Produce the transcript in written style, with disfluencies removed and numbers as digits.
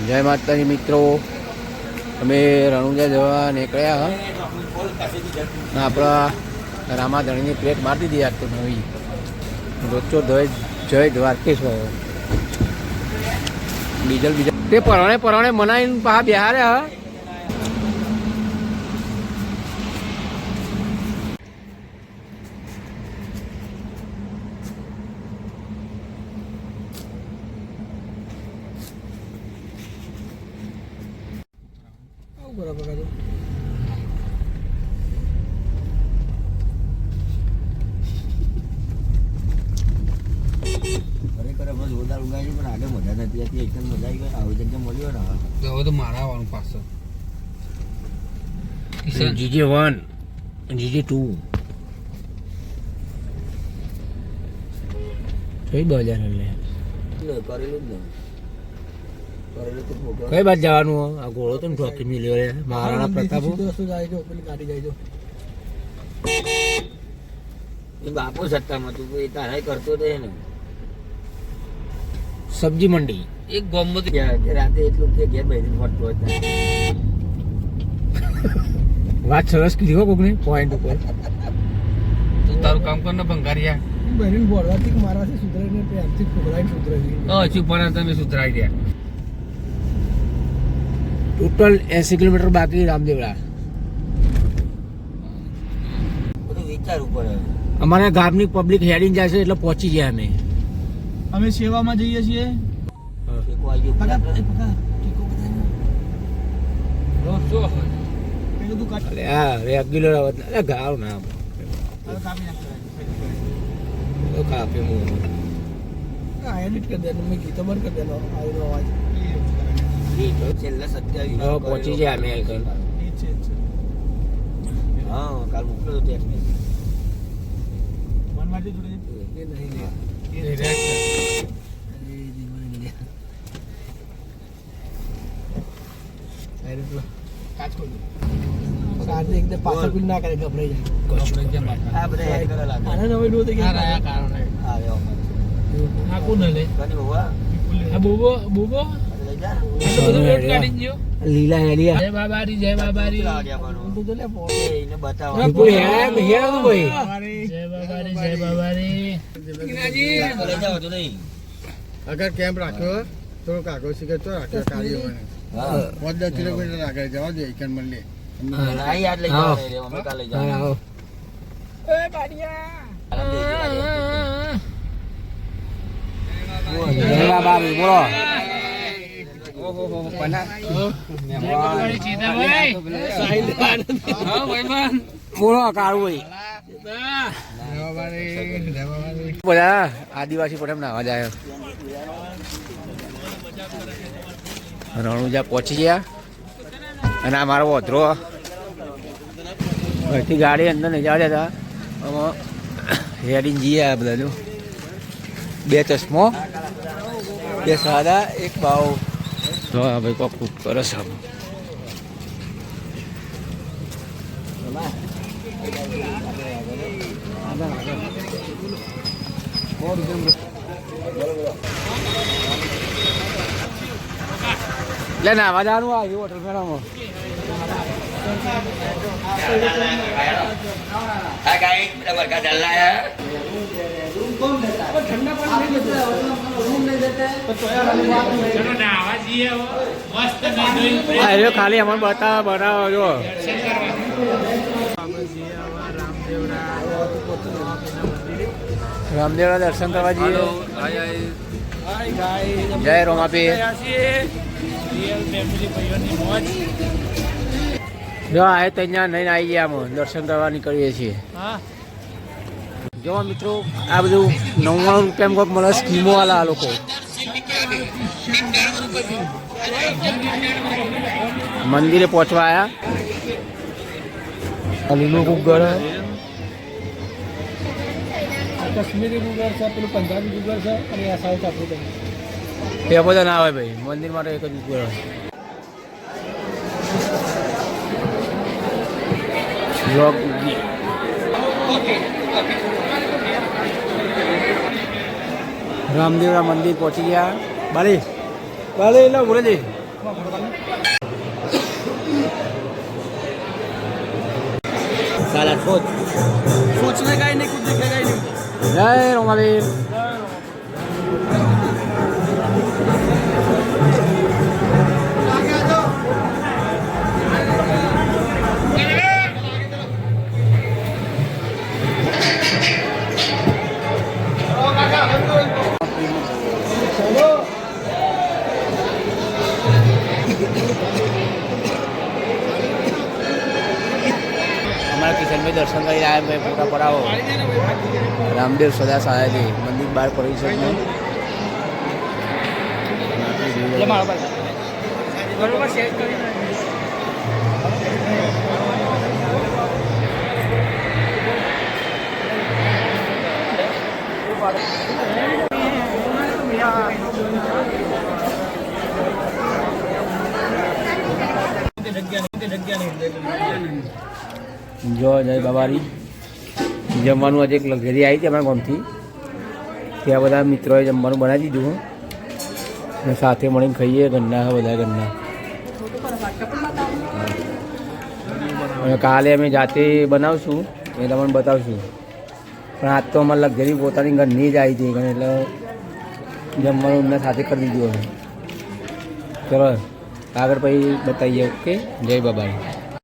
જય માતાજી મિત્રો, અમે રણુજા જવા નીકળ્યા આપણા રામાધણીની પ્લેટ મારી દીધી આજ તો નવી રોચો જય દ્વારકેશ ડીઝલ તે પરણે મનાઈને પા બિહારે હા બરાબર ખરેખર આપણે જોરદાર ઉગાડી પણ આગળ મજા નથી આવતી. એકદમ મજા આવી ગઈ. આવી જગ્યા મળ્યો ને હવે તો મારા આવવાનું પાછળ GJ1 GJ2 કઈ બજાર એટલે કરેલું જ ને કઈ બાજુ જવાનું? આ ઘોડો તો ઠોકી મિલ્યો રે મહારાણા પ્રતાપ બાપુ સત્તામાં તું એ તારા કરતો તો ને સબ્જી મંડી એક ગોમો રાતે એટલું કે ઘેર બેસીને ફરતો હતા. વાત સરસ કીધી હો કોકને પોઈન્ટ ઉપર. તું તારું કામ કર ને ભંગારિયા બહેન બોલવાથી મારાથી સુધરાઈને પ્રેમથી ખોરાઈ સુધરાવી ચૂપ પણ તમે સુધરાઈ ગયા. ટોટલ 80 કિલોમીટર બાકી રામદેવડા. બધું વિચારવું પડે. અમારા ગામની પબ્લિક હેડીને જાય છે એટલે પહોંચી ગયા અમે સેવામાં જઈએ છીએ. રેગ્યુલર ગાવ ના એડિટ કરી દે મેં ગીતો બંધ કરી દેનો અવાજ છેલ્લા 27 પહોંચી જાય અમે હા કાલ મોકલ્યો તો ટેક્સ મન માટે જોડે એ નહીં લે એ રિલેક્સ અરે દીવાને લે સાઈડ પર કાચ ખોલ સાડે એકદમ પાછળ બિલ ના કરે ગભરાઈ જાય આ બધા હેડ કરે લાગે આને નવે નો તો કે આ કારણ આવ્યો આ કોણ લે કની હોવા આ બોબો લીલા હેલિયા જય બાબારી જય બાબારી તો લે એને બતાવો કોઈ હેડા હેડા તો ભાઈ જય બાબારી જય બાબારી કિનાજી લઈ જાવ તો નહીં અગર કેમ્પ રાખ્યો તો કાગો સિકે તો રાખ્યો કાર્ય મને હા 15 કિલોમીટર આગળ જવા દે એકન મળે હા યાદ લઈ જાવ રે અમે કાલ લઈ જાવ એ બાડિયા જય બાબારી બોલો ઓહો પના મેમવાળી સીધા ભાઈ સાઈડ હા ભાઈ માન બોલો કાળુઈ બધા આદિવાસી પટેલ ના અવાજ આવ્યો. રણુજા પહોંચી ગયા અને આ મારો વધરો ઘરથી ગાડી અંદર નહીં જવા દેતા હેડીને જઈએ આ બધા જો 2 ચશ્મો 2 સાદા 1 બાવ તો ભાઈ કોક ખૂબ સરસ લે ના અવાજ આવવાનું આવ્યું હોટલ મેળામાં ખાલી અમારે બનાવો જો રામદેવડા દર્શન કરવા જઈએ. જય રોમાપી જો આ ત્યાં નહીં આવી ગયા અમે દર્શન કરવા નીકળીએ છીએ. જો મિત્રો આ બધું 99 રૂપિયામાં કોઈક મળે સ્કીમો વાળા આ લોકો. મંદિરે પહોંચવા આવ્યા. લીલો ગુગળ કશ્મીરી ગુગળ છે, પેલું પંજાબી ગુગળ છે અને આ સાઉથ આફ્રિકન એ બધા ના આવે ભાઈ. મંદિર માટે એક જ ગુગળ હોય. રામદેવરા મંદિર પહોંચી ગયા. બાલી બાલી એટલે બોલે જઈ साला सोच सोचने का ही नहीं, कुछ दिखेगा ही नहीं। जय रोमादेव हमारा किचन में दर्शन कर आए मैं पूरा पड़ाओ रामदेव सदा साया जी मंदिर बार परिसर में જો જય બાબારી જમવાનું આજે એક લક્ઝરી આવી હતી અમારા ગામથી ત્યાં બધા મિત્રોએ જમવાનું બનાવી દીધું અને સાથે મળીને ખાઈએ ઘરના બધા ઘરના અને કાલે અમે જાતે બનાવશું એ તમને બતાવશું પણ આજ તો અમારે લક્ઝરી પોતાની ઘરની જ આવી હતી એટલે જમવાનું એમના સાથે કરી દીધું અમે ચલો આગળ પછી બતાવીએ. ઓકે, જય બાબારી.